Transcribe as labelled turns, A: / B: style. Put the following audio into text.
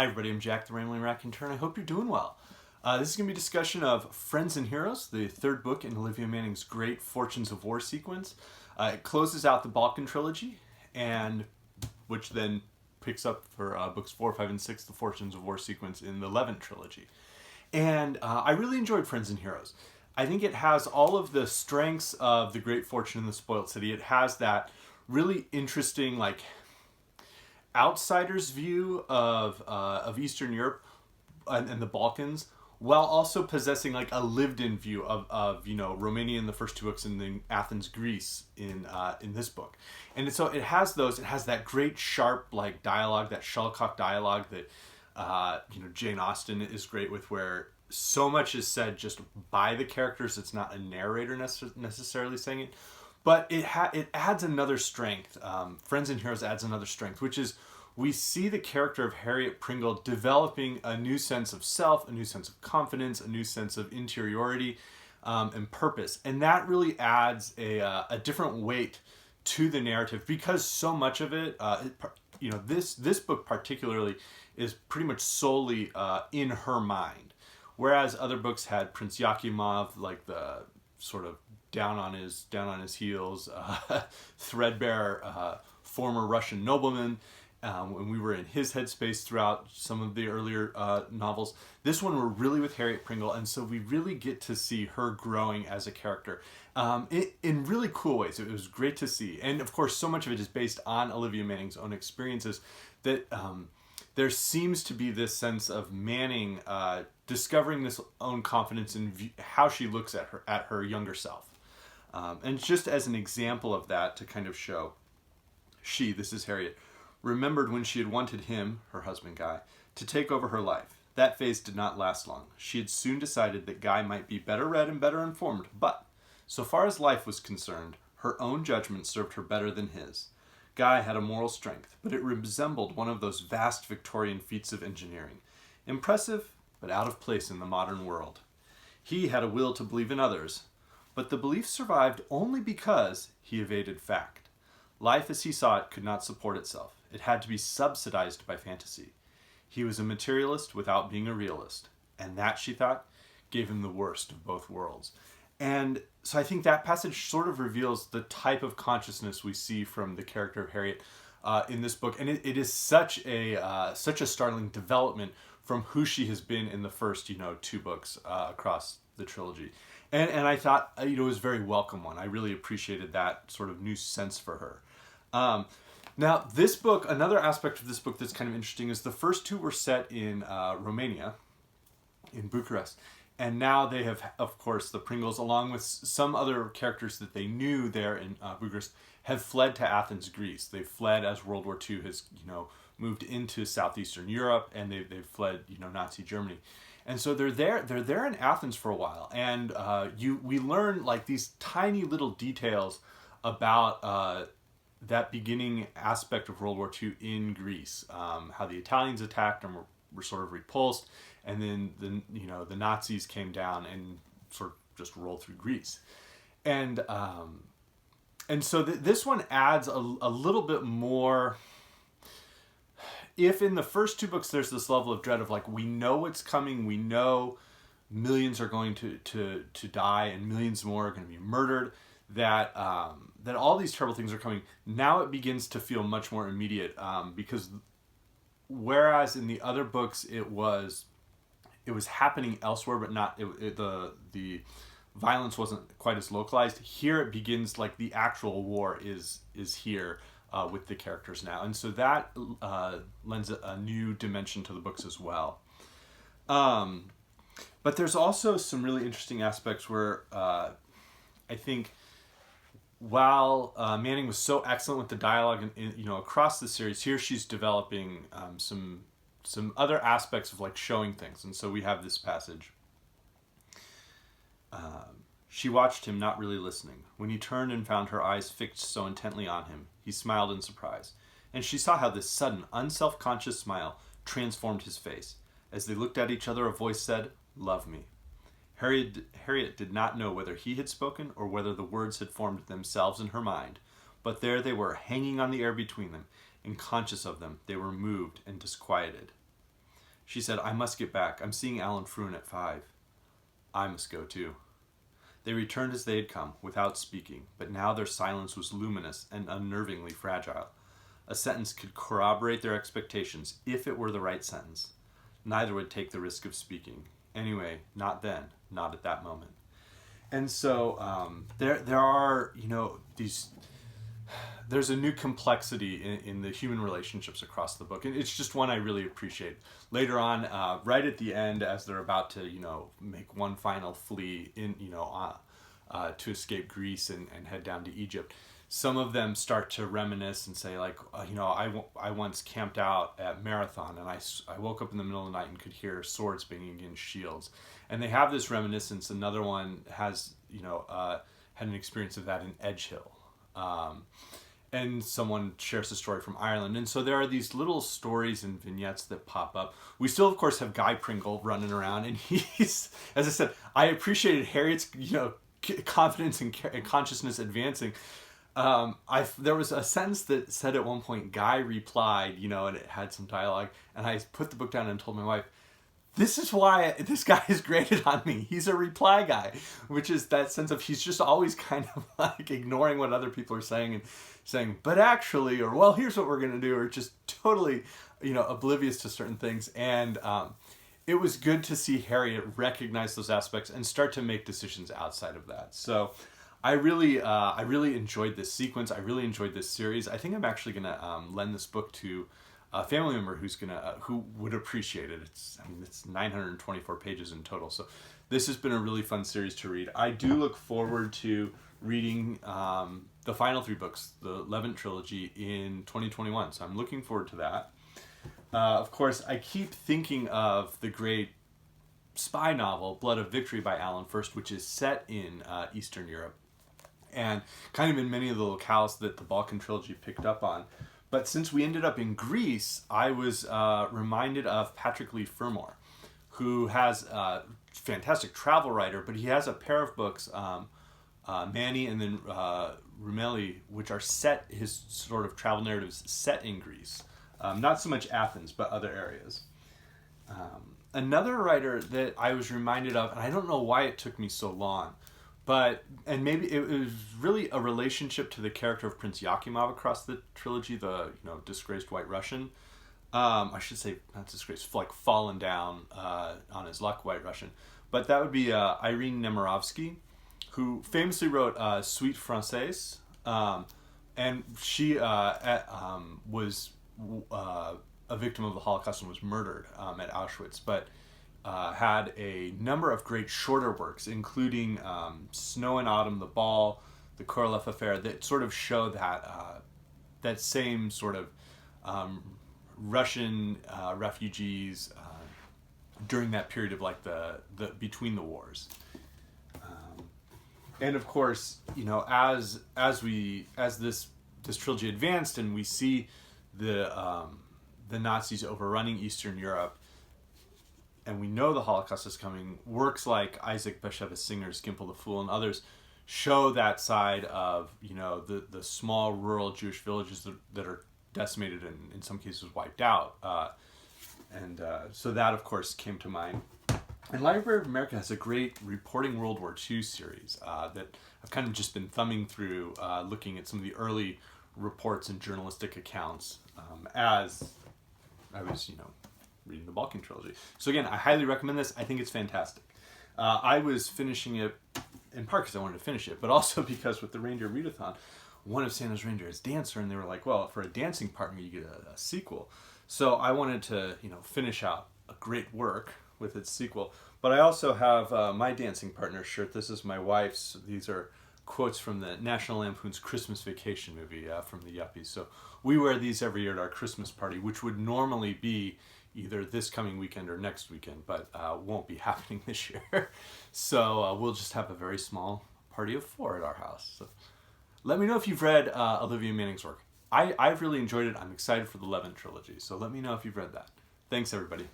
A: Hi everybody, I'm Jack the Rambling Raconteur. I hope you're doing well. This is going to be a discussion of Friends and Heroes, the third book in Olivia Manning's great Fortunes of War sequence. It closes out the Balkan Trilogy, and which then picks up for books 4, 5, and 6, the Fortunes of War sequence in the Levant Trilogy. And I really enjoyed Friends and Heroes. I think it has all of the strengths of The Great Fortune in the Spoiled City. It has that really interesting, outsider's view of Eastern Europe and the Balkans, while also possessing a lived-in view of Romania in the first two books and then Athens, Greece in this book. And so it has those. It has that great sharp dialogue, that shuttlecock dialogue that Jane Austen is great with, where so much is said just by the characters. It's not a narrator necessarily saying it. But it adds another strength. Friends and Heroes adds another strength, which is we see the character of Harriet Pringle developing a new sense of self, a new sense of confidence, a new sense of interiority and purpose. And that really adds a different weight to the narrative, because so much of it, this book particularly is pretty much solely in her mind. Whereas other books had Prince Yakimov, like the sort of down on his heels, threadbare former Russian nobleman, when we were in his headspace throughout some of the earlier novels. This one we're really with Harriet Pringle, and so we really get to see her growing as a character in really cool ways. It was great to see, and of course so much of it is based on Olivia Manning's own experiences, that there seems to be this sense of Manning discovering this own confidence in how she looks at her younger self. And just as an example of that, to kind of show, this is Harriet, remembered when she had wanted him, her husband Guy, to take over her life. That phase did not last long. She had soon decided that Guy might be better read and better informed, but so far as life was concerned, her own judgment served her better than his. Guy had a moral strength, but it resembled one of those vast Victorian feats of engineering. Impressive, but out of place in the modern world. He had a will to believe in others, but the belief survived only because he evaded fact. Life as he saw it could not support itself. It had to be subsidized by fantasy. He was a materialist without being a realist, and that, she thought, gave him the worst of both worlds. And so I think that passage sort of reveals the type of consciousness we see from the character of Harriet in this book, and it is such a startling development from who she has been in the first two books across the trilogy. And I thought it was a very welcome one. I really appreciated that sort of new sense for her. Now, this book, another aspect of this book that's kind of interesting is the first two were set in Romania, in Bucharest. And now they have, of course, the Pringles, along with some other characters that they knew there in Bucharest, have fled to Athens, Greece. They've fled as World War II has, moved into southeastern Europe, and they've fled, Nazi Germany. And so they're there in Athens for a while, and we learn these tiny little details about that beginning aspect of World War II in Greece, how the Italians attacked and were sort of repulsed, and then the Nazis came down and sort of just rolled through Greece, and so this one adds a little bit more. If in the first two books there's this level of dread of we know what's coming, we know millions are going to die and millions more are going to be murdered, that all these terrible things are coming. Now it begins to feel much more immediate, because whereas in the other books it was happening elsewhere, but not the violence wasn't quite as localized. Here it begins the actual war is here. With the characters now, and so that lends a new dimension to the books as well. But there's also some really interesting aspects where I think while Manning was so excellent with the dialogue and across the series, here she's developing some other aspects of showing things, and so we have this passage. She watched him, not really listening. When he turned and found her eyes fixed so intently on him, he smiled in surprise. And she saw how this sudden, unself-conscious smile transformed his face. As they looked at each other, a voice said, "Love me." Harriet did not know whether he had spoken or whether the words had formed themselves in her mind. But there they were, hanging on the air between them, and conscious of them, they were moved and disquieted. She said, "I must get back. I'm seeing Alan Fruin at 5. I must go too." They returned as they had come, without speaking, but now their silence was luminous and unnervingly fragile. A sentence could corroborate their expectations, if it were the right sentence. Neither would take the risk of speaking. Anyway, not then, not at that moment. And so there are, there's a new complexity in the human relationships across the book, and it's just one I really appreciate. Later on, right at the end, as they're about to make one final flee to escape Greece and head down to Egypt, some of them start to reminisce and say, like, I once camped out at Marathon, and I woke up in the middle of the night and could hear swords banging against shields. And they have this reminiscence. Another one has had an experience of that in Edgehill. And someone shares a story from Ireland. And so there are these little stories and vignettes that pop up. We still, of course, have Guy Pringle running around. And he's, as I said, I appreciated Harriet's, confidence and consciousness advancing. There was a sentence that said at one point, Guy replied, and it had some dialogue. And I put the book down and told my wife, this is why this guy is graded on me. He's a reply guy, which is that sense of he's just always kind of like ignoring what other people are saying and saying, but actually, or well, here's what we're going to do, or just totally, oblivious to certain things. And it was good to see Harriet recognize those aspects and start to make decisions outside of that. So I really enjoyed this sequence. I really enjoyed this series. I think I'm actually going to lend this book to a family member who would appreciate it. It's 924 pages in total. So this has been a really fun series to read. I do look forward to reading the final 3 books, the Levant Trilogy, in 2021. So I'm looking forward to that. Of course, I keep thinking of the great spy novel, Blood of Victory by Alan Furst, which is set in Eastern Europe and kind of in many of the locales that the Balkan Trilogy picked up on. But since we ended up in Greece, I was reminded of Patrick Leigh Fermor, who has a fantastic travel writer, but he has a pair of books, Manny and then Roumeli, which are set, his sort of travel narratives set in Greece. Not so much Athens, but other areas. Another writer that I was reminded of, and I don't know why it took me so long, and maybe it was really a relationship to the character of Prince Yakimov across the trilogy, the disgraced White Russian. I should say not disgraced, like fallen down on his luck White Russian. But that would be Irène Némorovsky, who famously wrote Suite Française, and she was a victim of the Holocaust and was murdered at Auschwitz, but had a number of great shorter works, including Snow and Autumn, The Ball, The Korolev Affair, that sort of show that same sort of Russian refugees during that period of like the between the wars. And of course, as this trilogy advanced and we see the Nazis overrunning Eastern Europe, and we know the Holocaust is coming, works like Isaac Bashevis Singer's Gimple the Fool and others show that side of the small rural Jewish villages that are decimated and in some cases wiped out, so that of course came to mind. And Library of America has a great Reporting World War II series that I've kind of just been thumbing through, looking at some of the early reports and journalistic accounts as I was, reading the Balkan Trilogy. So again, I highly recommend this. I think it's fantastic. I was finishing it in part because I wanted to finish it, but also because with the Reindeer Readathon, one of Santa's reindeer is Dancer, and they were like, well, for a dancing partner, you get a sequel. So I wanted to, finish out a great work with its sequel. But I also have my dancing partner shirt. This is my wife's. These are quotes from the National Lampoon's Christmas Vacation movie from the Yuppies. So we wear these every year at our Christmas party, which would normally be either this coming weekend or next weekend, but won't be happening this year. So we'll just have a very small party of 4 at our house. So let me know if you've read Olivia Manning's work. I've really enjoyed it. I'm excited for the Levant Trilogy. So let me know if you've read that. Thanks, everybody.